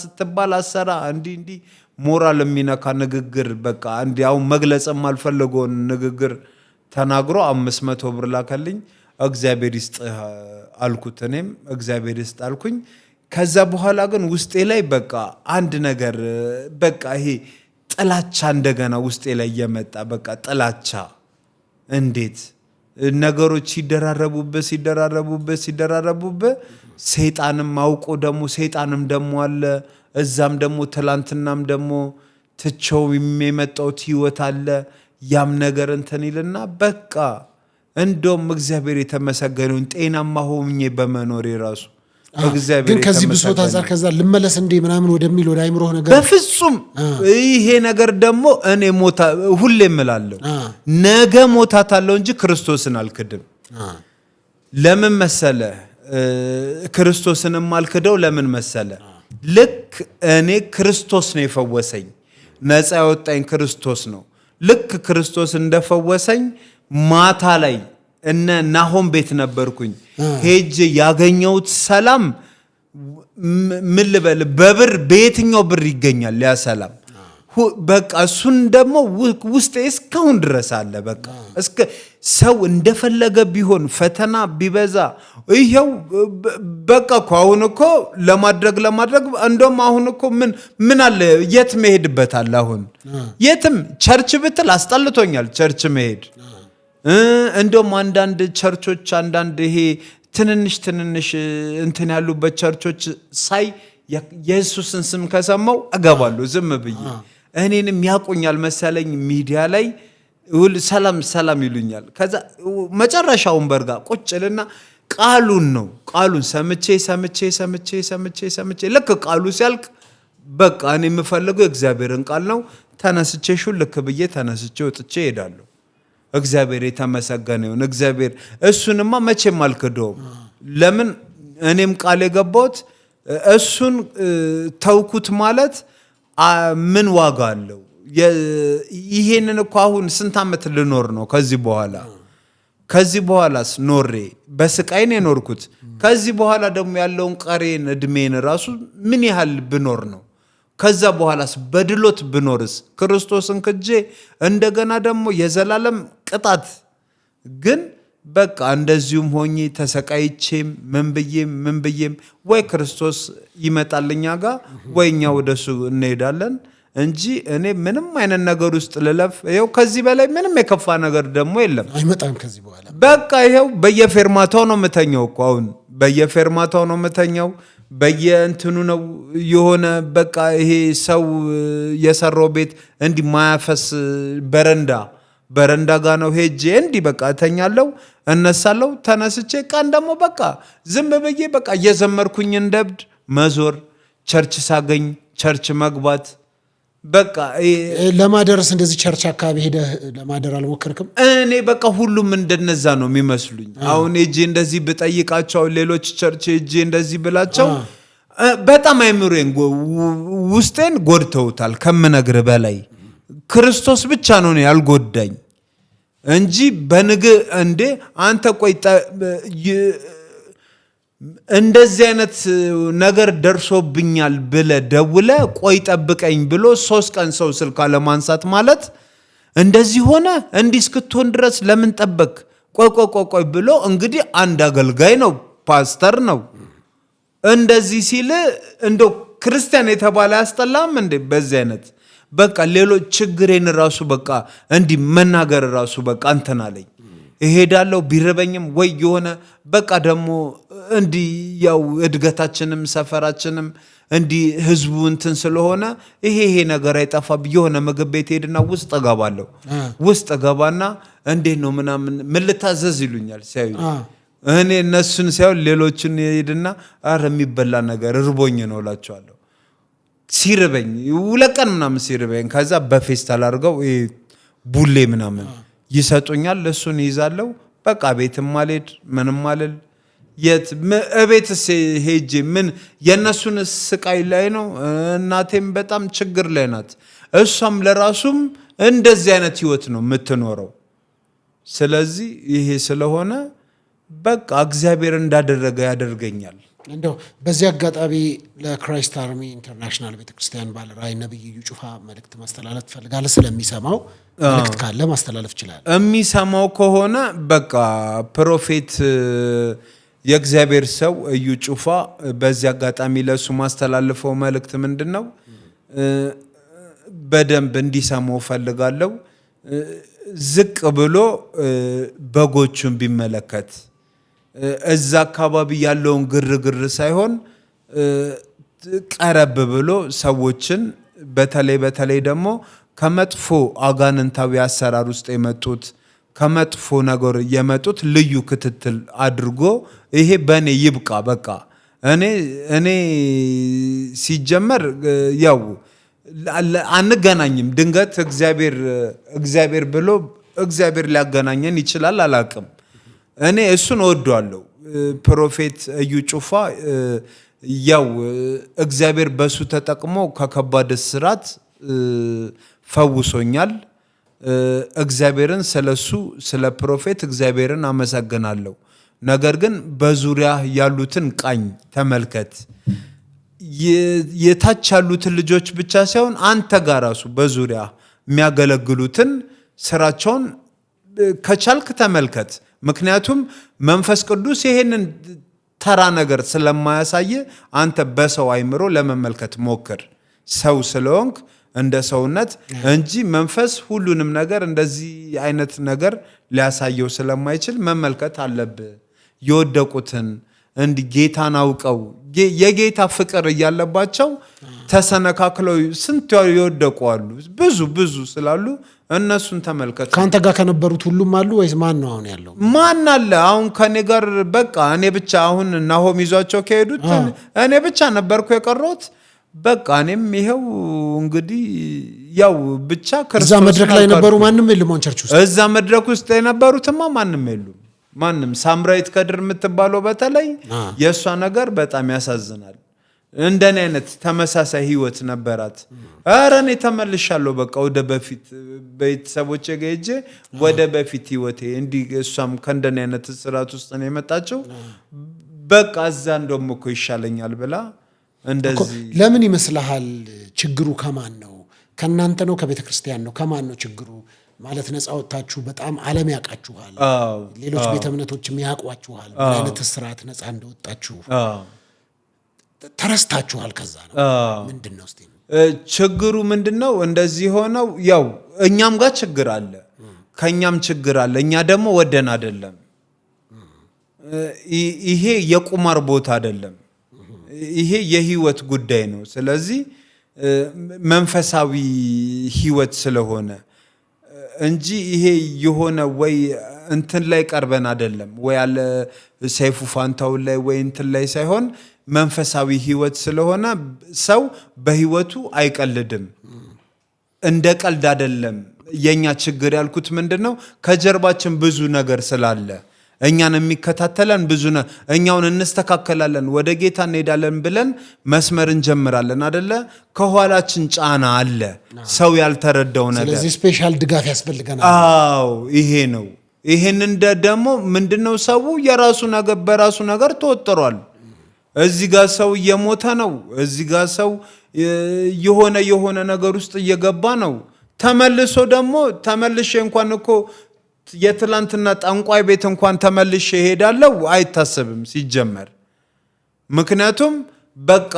ስትባል አሰራ እንዲህ ሞራል የሚነካ ንግግር በቃ አሁን መግለጽም አልፈለገውን ንግግር ተናግሮ 500 ብር ላከልኝ። እግዚአብሔር ይስጥህ አልኩት። እኔም እግዚአብሔር ይስጥ አልኩኝ። ከዛ በኋላ ግን ውስጤ ላይ በቃ አንድ ነገር በቃ ይሄ ጥላቻ እንደገና ውስጤ ላይ የመጣ በቃ ጥላቻ። እንዴት ነገሮች ሲደራረቡበት ሰይጣንም አውቆ ደግሞ ሰይጣንም ደግሞ አለ እዛም ደግሞ ትላንትናም ደግሞ ትቸው የመጣውት ህይወት አለ። ያም ነገር እንትን ይልና በቃ እንደውም እግዚአብሔር የተመሰገነውን ጤናማ ሆኜ በመኖር ራሱ እግዚአብሔር ግን ከዚህ ብሶት አንፃር ከዛ ልመለስ እንዴ ምናምን ወደሚል ወደ አይምሮህ ነገር በፍጹም ይሄ ነገር ደግሞ እኔ ሞታ ሁሌ እምላለሁ ነገ ሞታታለሁ እንጂ ክርስቶስን አልክድም። ለምን መሰለ ክርስቶስን ማልክደው ለምን መሰለ ልክ እኔ ክርስቶስ ነው የፈወሰኝ፣ ነፃ ያወጣኝ ክርስቶስ ነው። ልክ ክርስቶስ እንደፈወሰኝ ማታ ላይ እነ ናሆም ቤት ነበርኩኝ። ሄጄ ያገኘሁት ሰላም ምን ልበል በብር በየትኛው ብር ይገኛል ያ ሰላም? በቃ እሱን ደግሞ ውስጤ እስካሁን ድረስ አለ። በቃ እስከ ሰው እንደፈለገ ቢሆን ፈተና ቢበዛ ይሄው በቃ እኮ አሁን እኮ ለማድረግ እንደውም አሁን እኮ ምን አለ የት መሄድበታል? አሁን የትም ቸርች ብትል አስጠልቶኛል ቸርች መሄድ። እንደውም አንዳንድ ቸርቾች አንዳንድ ይሄ ትንንሽ እንትን ያሉበት ቸርቾች ሳይ የኢየሱስን ስም ከሰማው እገባለሁ ዝም ብዬ። እኔንም ያቆኛል መሰለኝ ሚዲያ ላይ ሰላም ይሉኛል። ከዛ መጨረሻውን በርጋ ቁጭልና ቃሉን ሰምቼ ልክ ቃሉ ሲያልቅ በቃ እኔ የምፈልገው እግዚአብሔርን ቃል ነው። ተነስቼ ልክ ብዬ ተነስቼ ወጥቼ እሄዳለሁ። እግዚአብሔር የተመሰገነ ይሁን። እግዚአብሔር እሱንማ መቼም አልክደውም። ለምን እኔም ቃል የገባሁት እሱን ተውኩት ማለት ምን ዋጋ አለው? ይሄንን እኮ አሁን ስንት ዓመት ልኖር ነው? ከዚህ በኋላስ ኖሬ በስቃይ ነው የኖርኩት። ከዚህ በኋላ ደግሞ ያለውን ቀሬን እድሜን ራሱ ምን ያህል ብኖር ነው? ከዛ በኋላስ በድሎት ብኖርስ? ክርስቶስን ክጄ እንደገና ደግሞ የዘላለም ቅጣት ግን በቃ እንደዚሁም ሆኜ ተሰቃይቼም ምን ብዬም ወይ ክርስቶስ ይመጣልኛ ጋር ወይ እኛ ወደሱ እንሄዳለን። እንጂ እኔ ምንም አይነት ነገር ውስጥ ልለፍ ይኸው ከዚህ በላይ ምንም የከፋ ነገር ደግሞ የለም አይመጣም ከዚህ በኋላ በቃ ይኸው በየፌርማታው ነው የምተኛው እኮ አሁን በየፌርማታው ነው የምተኛው በየእንትኑ ነው የሆነ በቃ ይሄ ሰው የሰራው ቤት እንዲህ ማያፈስ በረንዳ ጋር ነው ሄጄ እንዲህ በቃ እተኛለሁ እነሳለሁ ተነስቼ ቀን ደግሞ በቃ ዝም ብዬ በቃ እየዘመርኩኝ እንደብድ መዞር ቸርች ሳገኝ ቸርች መግባት በቃ ለማደርስ እንደዚህ ቸርች አካባቢ ሄደህ ለማደር አልሞከርክም? እኔ በቃ ሁሉም እንደነዛ ነው የሚመስሉኝ። አሁን እጄ እንደዚህ ብጠይቃቸው ሌሎች ቸርች እጄ እንደዚህ ብላቸው በጣም አይምሮን ውስጤን ጎድተውታል ከምነግር በላይ ክርስቶስ ብቻ ነው ያልጎዳኝ እንጂ እንዴ አንተ ቆይ እንደዚህ አይነት ነገር ደርሶብኛል ብለ ደውለ ቆይ ጠብቀኝ ብሎ 3 ቀን ሰው ስልክ አለማንሳት ማለት እንደዚህ ሆነ እንዲህ እስክትሆን ድረስ ለምን ጠበቅ ቆይ ብሎ እንግዲህ አንድ አገልጋይ ነው ፓስተር ነው እንደዚህ ሲል እንደው ክርስቲያን የተባለ ያስጠላም እንዴ በዚህ አይነት በቃ ሌሎች ችግሬን ራሱ በቃ እንዲህ መናገር ራሱ በቃ አንተናለኝ እሄዳለሁ ቢረበኝም ወይ የሆነ በቃ ደግሞ እንዲህ ያው እድገታችንም ሰፈራችንም እንዲህ ህዝቡ እንትን ስለሆነ ይሄ ነገር አይጠፋም የሆነ ምግብ ቤት ሄድና ውስጥ ገባና እንዴት ነው ምናምን ምን ልታዘዝ ይሉኛል ሲያዩ እኔ እነሱን ሲያዩ ሌሎችን ሄድና አረ የሚበላ ነገር እርቦኝ ነው እላቸዋለሁ ሲርበኝ 2 ቀን ምናምን ሲርበኝ ከዛ በፌስታል አድርገው ቡሌ ምናምን ይሰጡኛል ለሱን ይዛለው በቃ ቤትም ማልሄድ ምንም ማልል እቤትስ ሄጄ ምን የነሱን ስቃይ ላይ ነው እናቴም በጣም ችግር ላይ ናት እሷም ለራሱም እንደዚህ አይነት ህይወት ነው የምትኖረው ስለዚህ ይሄ ስለሆነ በቃ እግዚአብሔር እንዳደረገ ያደርገኛል እንደው በዚህ አጋጣሚ ለክራይስት አርሚ ኢንተርናሽናል ቤተክርስቲያን ባለራዕይ ነብይ እዩ ጩፋ መልእክት ማስተላለፍ ፈልጋለህ ስለሚሰማው መልእክት ካለ ማስተላለፍ ይችላል የሚሰማው ከሆነ በቃ ፕሮፌት የእግዚአብሔር ሰው እዩ ጩፋ በዚህ አጋጣሚ ለሱ ማስተላለፈው መልእክት ምንድነው በደንብ እንዲሰማው ፈልጋለሁ ዝቅ ብሎ በጎቹን ቢመለከት እዛ አካባቢ ያለውን ግርግር ሳይሆን ቀረብ ብሎ ሰዎችን በተለይ ደግሞ ከመጥፎ አጋንንታዊ አሰራር ውስጥ የመጡት ከመጥፎ ነገር የመጡት ልዩ ክትትል አድርጎ ይሄ በኔ ይብቃ በቃ እኔ ሲጀመር ያው አንገናኝም ድንገት እግዚአብሔር ብሎ እግዚአብሔር ሊያገናኘን ይችላል አላቅም እኔ እሱን ወደዋለሁ ፕሮፌት እዩ ጩፋ ያው እግዚአብሔር በሱ ተጠቅሞ ከከባድ እስራት ፈውሶኛል እግዚአብሔርን ስለሱ ስለ ፕሮፌት እግዚአብሔርን አመሰግናለሁ ነገር ግን በዙሪያ ያሉትን ቃኝ ተመልከት የታች ያሉትን ልጆች ብቻ ሳይሆን አንተ ጋር ራሱ በዙሪያ የሚያገለግሉትን ስራቸውን ከቻልክ ተመልከት ምክንያቱም መንፈስ ቅዱስ ይሄንን ተራ ነገር ስለማያሳይ አንተ በሰው አይምሮ ለመመልከት ሞክር ሰው ስለሆንክ እንደ ሰውነት እንጂ መንፈስ ሁሉንም ነገር እንደዚህ አይነት ነገር ሊያሳየው ስለማይችል መመልከት አለብህ የወደቁትን እንዲ ጌታን አውቀው የጌታ ፍቅር እያለባቸው ተሰነካክለው ስንት ይወደቁ አሉ ብዙ ስላሉ እነሱን ተመልከቱ ካንተ ጋር ከነበሩት ሁሉም አሉ ወይስ ማን ነው አሁን ያለው ማን አለ አሁን ከኔ ጋር በቃ እኔ ብቻ አሁን ናሆም ይዟቸው ከሄዱት እኔ ብቻ ነበርኩ የቀረሁት በቃ እኔም ይሄው እንግዲህ ያው ብቻ ክርስቶስ እዛ መድረክ ላይ ነበሩ ማንንም የለም ቸርች ውስጥ እዛ መድረክ ውስጥ የነበሩትማ ማንንም የሉም ማንንም ሳምራዊት ከድር የምትባለው በተለይ የሷ ነገር በጣም ያሳዝናል እንደኔ አይነት ተመሳሳይ ህይወት ነበራት አረ እኔ ተመልሻለሁ በቃ ወደ በፊት ቤተሰቦቼ ጋር ሄጄ ወደ በፊት ህይወቴ እንዲ እሷም ከእንደኔ አይነት ስራት ውስጥ ነው የመጣቸው በቃ እዛ እንደውም እኮ ይሻለኛል ብላ እንደዚህ ለምን ይመስልሃል ችግሩ ከማን ነው ከናንተ ነው ከቤተክርስቲያን ነው ከማን ነው ችግሩ ማለት ነፃ ወጣችሁ በጣም ዓለም ያቃችኋል ሌሎች ቤተ እምነቶችም ያቋችኋል ማለት ስርዓት ነፃ እንደወጣችሁ ተረስታችኋል ከዛ ነው ምንድነው እስቲ ችግሩ ምንድነው? እንደዚህ ሆነው ያው እኛም ጋር ችግር አለ፣ ከኛም ችግር አለ። እኛ ደግሞ ወደን አይደለም። ይሄ የቁማር ቦታ አይደለም። ይሄ የህይወት ጉዳይ ነው። ስለዚህ መንፈሳዊ ህይወት ስለሆነ እንጂ ይሄ የሆነ ወይ እንትን ላይ ቀርበን አይደለም፣ ወይ አለ ሰይፉ ፋንታው ላይ ወይ እንትን ላይ ሳይሆን መንፈሳዊ ህይወት ስለሆነ ሰው በህይወቱ አይቀልድም። እንደ ቀልድ አይደለም። የኛ ችግር ያልኩት ምንድነው? ከጀርባችን ብዙ ነገር ስላለ እኛን የሚከታተለን ብዙ ነው። እኛውን እንስተካከላለን፣ ወደ ጌታ እንሄዳለን ብለን መስመር እንጀምራለን አይደለ? ከኋላችን ጫና አለ፣ ሰው ያልተረዳው ነገር። ስለዚህ ስፔሻል ድጋፍ ያስፈልገናል። አዎ ይሄ ነው። ይሄንን ደግሞ ምንድነው? ሰው የራሱ ነገር በራሱ ነገር ተወጥሯል። እዚህ ጋር ሰው እየሞተ ነው። እዚህ ጋር ሰው የሆነ ነገር ውስጥ እየገባ ነው። ተመልሶ ደግሞ ተመልሼ እንኳን እኮ የትላንትና ጠንቋይ ቤት እንኳን ተመልሼ እሄዳለሁ አይታሰብም ሲጀመር። ምክንያቱም በቃ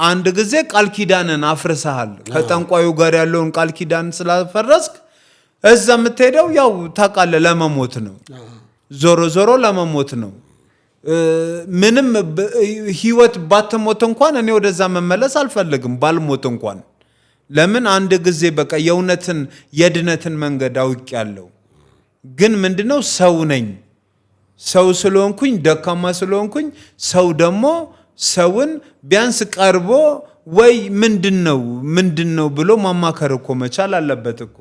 አንድ ጊዜ ቃል ኪዳንን አፍርሰሃል። ከጠንቋዩ ጋር ያለውን ቃል ኪዳን ስላፈረስክ እዛ የምትሄደው ያው ታውቃለህ ለመሞት ነው። ዞሮ ዞሮ ለመሞት ነው። ምንም ህይወት ባትሞት እንኳን እኔ ወደዛ መመለስ አልፈልግም ባልሞት እንኳን። ለምን አንድ ጊዜ በቃ የእውነትን የድነትን መንገድ አውቄያለሁ። ግን ምንድነው? ሰው ነኝ። ሰው ስለሆንኩኝ ደካማ ስለሆንኩኝ ሰው ደግሞ ሰውን ቢያንስ ቀርቦ ወይ ምንድነው ብሎ ማማከር እኮ መቻል አለበት እኮ።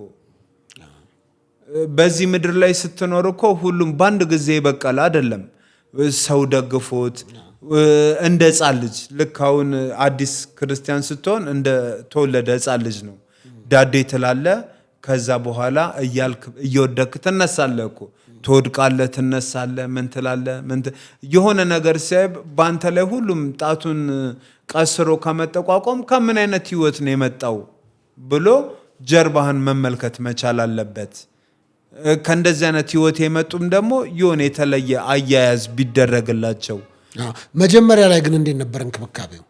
በዚህ ምድር ላይ ስትኖር እኮ ሁሉም በአንድ ጊዜ ይበቃል አይደለም። ሰው ደግፎት እንደ ሕፃን ልጅ ልክ አሁን አዲስ ክርስቲያን ስትሆን እንደ ተወለደ ሕፃን ልጅ ነው። ዳዴ ትላለ፣ ከዛ በኋላ እየወደክ ትነሳለህ እኮ። ትወድቃለህ፣ ትነሳለህ፣ ምን ትላለህ፣ የሆነ ነገር ሲያይ በአንተ ላይ ሁሉም ጣቱን ቀስሮ ከመጠቋቋም ከምን አይነት ህይወት ነው የመጣው ብሎ ጀርባህን መመልከት መቻል አለበት። ከእንደዚህ አይነት ህይወት የመጡም ደግሞ የሆነ የተለየ አያያዝ ቢደረግላቸው። መጀመሪያ ላይ ግን እንዴት ነበር እንክብካቤው?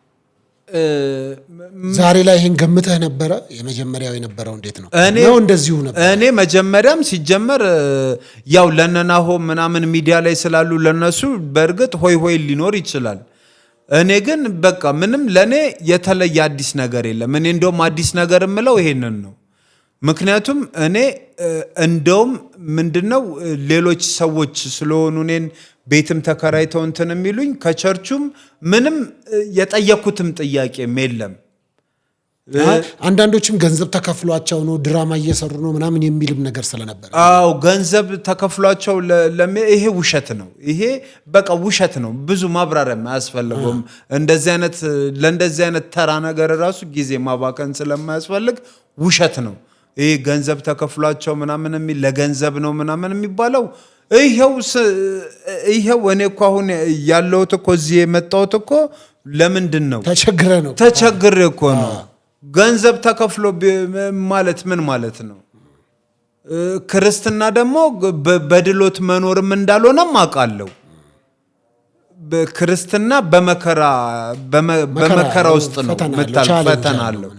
ዛሬ ላይ ይሄን ገምተህ ነበረ? የመጀመሪያው የነበረው እንዴት ነው? እንደዚሁ ነበር። እኔ መጀመሪያም ሲጀመር ያው ለነናሆ ምናምን ሚዲያ ላይ ስላሉ ለነሱ በእርግጥ ሆይ ሊኖር ይችላል። እኔ ግን በቃ ምንም ለኔ የተለየ አዲስ ነገር የለም። እኔ እንደውም አዲስ ነገር የምለው ይሄንን ነው። ምክንያቱም እኔ እንደውም ምንድነው ሌሎች ሰዎች ስለሆኑ እኔን ቤትም ተከራይተው እንትን የሚሉኝ ከቸርቹም ምንም የጠየኩትም ጥያቄም የለም። አንዳንዶችም ገንዘብ ተከፍሏቸው ነው ድራማ እየሰሩ ነው ምናምን የሚልም ነገር ስለነበር፣ አዎ ገንዘብ ተከፍሏቸው ይሄ ውሸት ነው። ይሄ በቃ ውሸት ነው። ብዙ ማብራሪያ አያስፈልገውም። ለእንደዚህ አይነት ተራ ነገር ራሱ ጊዜ ማባከን ስለማያስፈልግ ውሸት ነው። ይሄ ገንዘብ ተከፍሏቸው ምናምን የሚል ለገንዘብ ነው ምናምን የሚባለው ይሄው እኔ እኮ አሁን ያለሁት እኮ እዚህ የመጣሁት እኮ ለምንድን ነው? ተቸግሬ እኮ ነው። ገንዘብ ተከፍሎ ማለት ምን ማለት ነው? ክርስትና ደግሞ በድሎት መኖርም እንዳልሆነም አውቃለሁ። ክርስትና በመከራ ውስጥ ነው ፈተና አለው።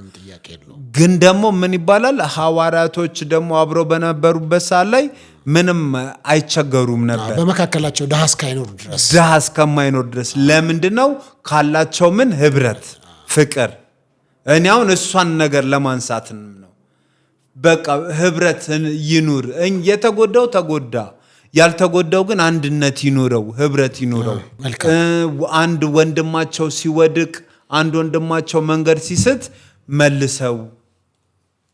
ግን ደግሞ ምን ይባላል? ሐዋርያቶች ደግሞ አብረው በነበሩበት ሰዓት ላይ ምንም አይቸገሩም ነበር። በመካከላቸው ድሃ እስከማይኖር ድረስ ለምንድነው? ካላቸው ምን ህብረት፣ ፍቅር። እኔ አሁን እሷን ነገር ለማንሳት ነው። በቃ ህብረት ይኑር። የተጎዳው ተጎዳ፣ ያልተጎዳው ግን አንድነት ይኑረው፣ ህብረት ይኑረው። አንድ ወንድማቸው ሲወድቅ፣ አንድ ወንድማቸው መንገድ ሲስት መልሰው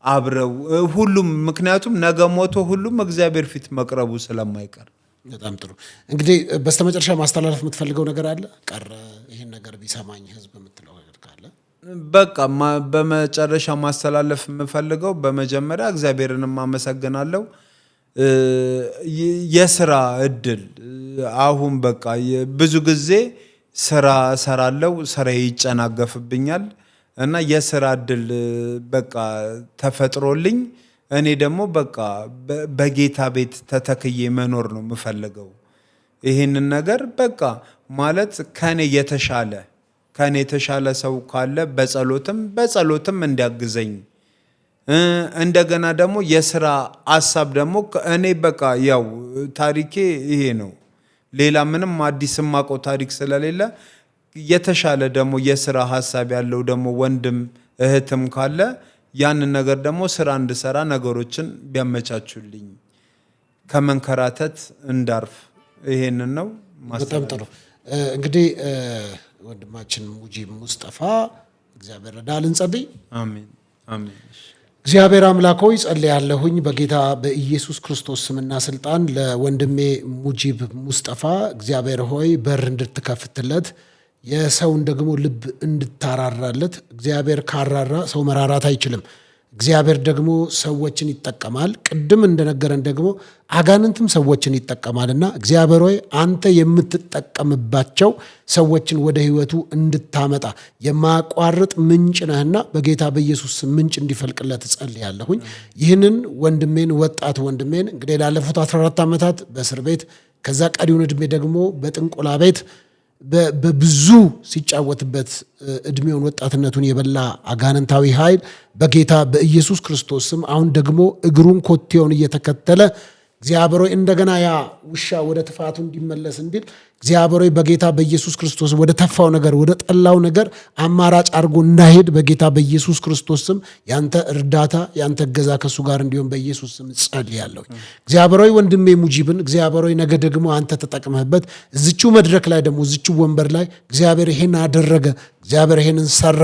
አብረው ሁሉም፣ ምክንያቱም ነገ ሞቶ ሁሉም እግዚአብሔር ፊት መቅረቡ ስለማይቀር። በጣም ጥሩ። እንግዲህ በስተመጨረሻ ማስተላለፍ የምትፈልገው ነገር አለ? ቀረ ይህን ነገር ቢሰማኝ ህዝብ የምትለው ነገር ካለ? በቃ በመጨረሻ ማስተላለፍ የምፈልገው በመጀመሪያ እግዚአብሔርንም አመሰግናለሁ። የስራ እድል አሁን በቃ ብዙ ጊዜ ስራ እሰራለሁ፣ ስራ ይጨናገፍብኛል እና የስራ እድል በቃ ተፈጥሮልኝ እኔ ደግሞ በቃ በጌታ ቤት ተተክዬ መኖር ነው የምፈልገው። ይህንን ነገር በቃ ማለት ከኔ የተሻለ ከኔ የተሻለ ሰው ካለ በጸሎትም እንዲያግዘኝ እንደገና ደግሞ የስራ ሐሳብ ደግሞ እኔ በቃ ያው ታሪኬ ይሄ ነው። ሌላ ምንም አዲስ ማቆ ታሪክ ስለሌለ የተሻለ ደግሞ የስራ ሐሳብ ያለው ደግሞ ወንድም እህትም ካለ ያንን ነገር ደግሞ ስራ እንድሰራ ነገሮችን ቢያመቻቹልኝ ከመንከራተት እንዳርፍ ይሄንን ነው። በጣም ጥሩ። እንግዲህ ወንድማችን ሙጂብ ሙስጠፋ እግዚአብሔር ረዳልን። እንጸልይ። አሜን አሜን። እግዚአብሔር አምላክ ሆይ ጸልያለሁኝ በጌታ በኢየሱስ ክርስቶስ ስምና ስልጣን ለወንድሜ ሙጂብ ሙስጠፋ እግዚአብሔር ሆይ በር እንድትከፍትለት የሰውን ደግሞ ልብ እንድታራራለት። እግዚአብሔር ካራራ ሰው መራራት አይችልም። እግዚአብሔር ደግሞ ሰዎችን ይጠቀማል። ቅድም እንደነገረን ደግሞ አጋንንትም ሰዎችን ይጠቀማልና እግዚአብሔር ሆይ አንተ የምትጠቀምባቸው ሰዎችን ወደ ሕይወቱ እንድታመጣ የማያቋርጥ ምንጭ ነህና በጌታ በኢየሱስ ምንጭ እንዲፈልቅለት ጸልያለሁኝ። ይህንን ወንድሜን ወጣት ወንድሜን እንግዲህ ላለፉት 14 ዓመታት በእስር ቤት ከዛ ቀሪውን ዕድሜ ደግሞ በጥንቆላ ቤት በብዙ ሲጫወትበት እድሜውን ወጣትነቱን የበላ አጋንንታዊ ኃይል በጌታ በኢየሱስ ክርስቶስ ስም አሁን ደግሞ እግሩን ኮቴውን እየተከተለ እግዚአብሔር ሆይ እንደገና ያ ውሻ ወደ ትፋቱ እንዲመለስ እንዲል እግዚአብሔር ሆይ በጌታ በኢየሱስ ክርስቶስ ወደ ተፋው ነገር ወደ ጠላው ነገር አማራጭ አድርጎ እንዳይሄድ በጌታ በኢየሱስ ክርስቶስ ስም ያንተ እርዳታ ያንተ እገዛ ከሱ ጋር እንዲሆን በኢየሱስ ስም ጸልያለሁ። እግዚአብሔር ሆይ ወንድሜ ሙጂብን እግዚአብሔር ሆይ ነገ ደግሞ አንተ ተጠቅመህበት እዚቹ መድረክ ላይ ደግሞ እዚቹ ወንበር ላይ እግዚአብሔር ይሄን አደረገ እግዚአብሔር ይሄንን ሰራ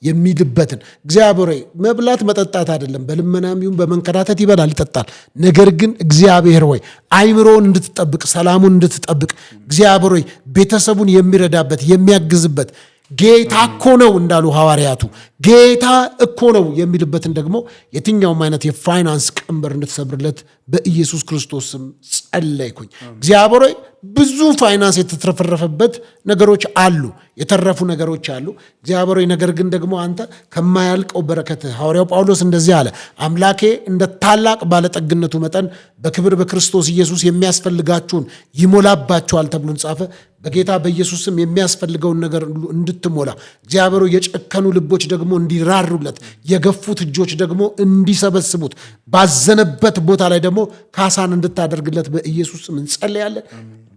የሚልበትን እግዚአብሔር ሆይ መብላት መጠጣት አይደለም፣ በልመናም ይሁን በመንከራተት ይበላል ይጠጣል። ነገር ግን እግዚአብሔር ሆይ አይምሮውን እንድትጠብቅ ሰላሙን እንድትጠብቅ እግዚአብሔር ሆይ ቤተሰቡን የሚረዳበት የሚያግዝበት ጌታ እኮ ነው እንዳሉ ሐዋርያቱ ጌታ እኮ ነው የሚልበትን ደግሞ የትኛውም አይነት የፋይናንስ ቀንበር እንድትሰብርለት በኢየሱስ ክርስቶስ ስም ጸለይኩኝ። እግዚአብሔር ሆይ ብዙ ፋይናንስ የተትረፈረፈበት ነገሮች አሉ፣ የተረፉ ነገሮች አሉ። እግዚአብሔር ሆይ ነገር ግን ደግሞ አንተ ከማያልቀው በረከት ሐዋርያው ጳውሎስ እንደዚህ አለ፣ አምላኬ እንደ ታላቅ ባለጠግነቱ መጠን በክብር በክርስቶስ ኢየሱስ የሚያስፈልጋችሁን ይሞላባችኋል ተብሎ ጻፈ። በጌታ በኢየሱስ ስም የሚያስፈልገውን ነገር እንድትሞላ እግዚአብሔር ሆይ የጨከኑ ልቦች ደግሞ እንዲራሩለት የገፉት እጆች ደግሞ እንዲሰበስቡት ባዘነበት ቦታ ላይ ደግሞ ካሳን እንድታደርግለት በኢየሱስ ስም እንጸልያለን።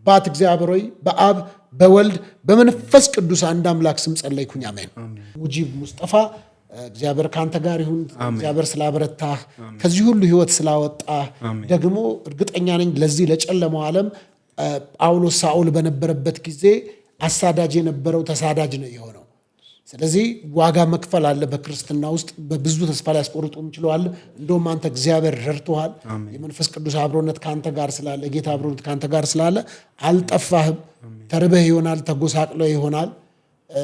ባት እግዚአብሔር ሆይ በአብ በወልድ በመንፈስ ቅዱስ አንድ አምላክ ስም ጸለይኩኝ፣ አሜን። ሙጂብ ሙስጠፋ እግዚአብሔር ካንተ ጋር ይሁን። እግዚአብሔር ስላበረታህ ከዚህ ሁሉ ህይወት ስላወጣህ ደግሞ እርግጠኛ ነኝ ለዚህ ለጨለማው ዓለም ጳውሎስ ሳኦል በነበረበት ጊዜ አሳዳጅ የነበረው ተሳዳጅ ነው የሆነው። ስለዚህ ዋጋ መክፈል አለ በክርስትና ውስጥ በብዙ ተስፋ ላይ ያስቆርጡ እንችላል። እንደውም አንተ እግዚአብሔር ረድቶሃል። የመንፈስ ቅዱስ አብሮነት ካንተ ጋር ስላለ ጌታ አብሮነት ካንተ ጋር ስላለ አልጠፋህም። ተርበህ ይሆናል፣ ተጎሳቅለህ ይሆናል፣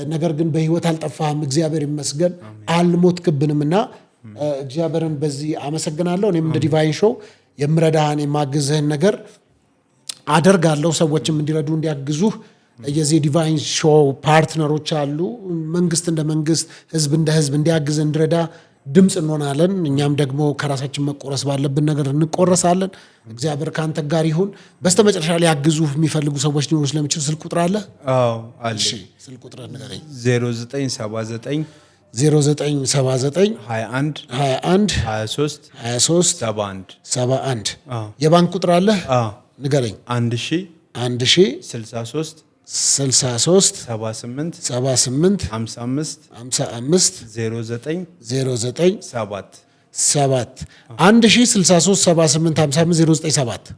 ነገር ግን በህይወት አልጠፋህም። እግዚአብሔር ይመስገን አልሞትክብንምና እግዚአብሔርን በዚህ አመሰግናለሁ። እኔም እንደ ዲቫይን ሾው የምረዳህን የማግዝህን ነገር አደርጋለሁ። ሰዎችም እንዲረዱ እንዲያግዙህ የዚህ ዲቫይን ሾው ፓርትነሮች አሉ። መንግስት እንደ መንግስት፣ ህዝብ እንደ ህዝብ እንዲያግዝ እንዲረዳ ድምፅ እንሆናለን። እኛም ደግሞ ከራሳችን መቆረስ ባለብን ነገር እንቆረሳለን። እግዚአብሔር ከአንተ ጋር ይሁን። በስተመጨረሻ ላይ ያግዙ የሚፈልጉ ሰዎች ሊኖሩ ስለሚችሉ ስልክ ቁጥር አለ? አዎ አለ። እሺ ስልክ ቁጥር ንገረኝ። 0979 0979 21 21 23 23 71 71 የባንክ ቁጥር አለ? ንገረኝ። 1000 63 63 78 78 55 55 09 09 7 7 1063 78 55 09 7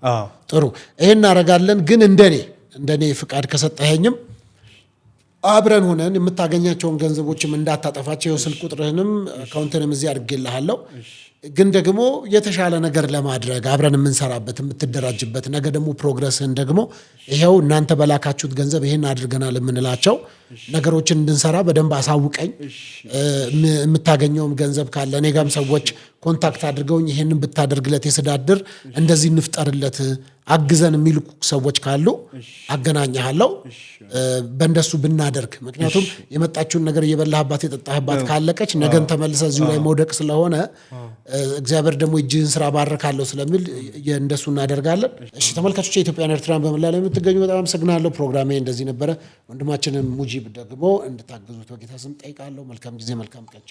ጥሩ። ይሄን እናደርጋለን። ግን እንደኔ ፍቃድ ከሰጠኸኝም አብረን ሆነን የምታገኛቸውን ገንዘቦችም እንዳታጠፋቸው ስልክ ቁጥርህንም አካውንትንም እዚህ አድርጌልሃለሁ። ግን ደግሞ የተሻለ ነገር ለማድረግ አብረን የምንሰራበት የምትደራጅበት ነገ ደግሞ ፕሮግረስን ደግሞ ይሄው እናንተ በላካችሁት ገንዘብ ይሄን አድርገናል የምንላቸው ነገሮችን እንድንሰራ በደንብ አሳውቀኝ። የምታገኘውም ገንዘብ ካለ እኔ ጋርም ሰዎች ኮንታክት አድርገውኝ ይሄንን ብታደርግለት የስዳድር እንደዚህ እንፍጠርለት አግዘን የሚሉ ሰዎች ካሉ አገናኛለሁ። በእንደሱ ብናደርግ ምክንያቱም የመጣችውን ነገር እየበላህባት የጠጣህባት ካለቀች ነገን ተመልሰ እዚሁ ላይ መውደቅ ስለሆነ እግዚአብሔር ደግሞ እጅህን ስራ ባረካለሁ ስለሚል እንደሱ እናደርጋለን። እሺ ተመልካቾች የኢትዮጵያን ኤርትራን በመላ ላይ የምትገኙ በጣም አመሰግናለሁ። ፕሮግራሜ እንደዚህ ነበረ። ወንድማችንን ሙጂብ ደግሞ እንድታገዙት በጌታ ስም ጠይቃለሁ። መልካም ጊዜ መልካም ቀን።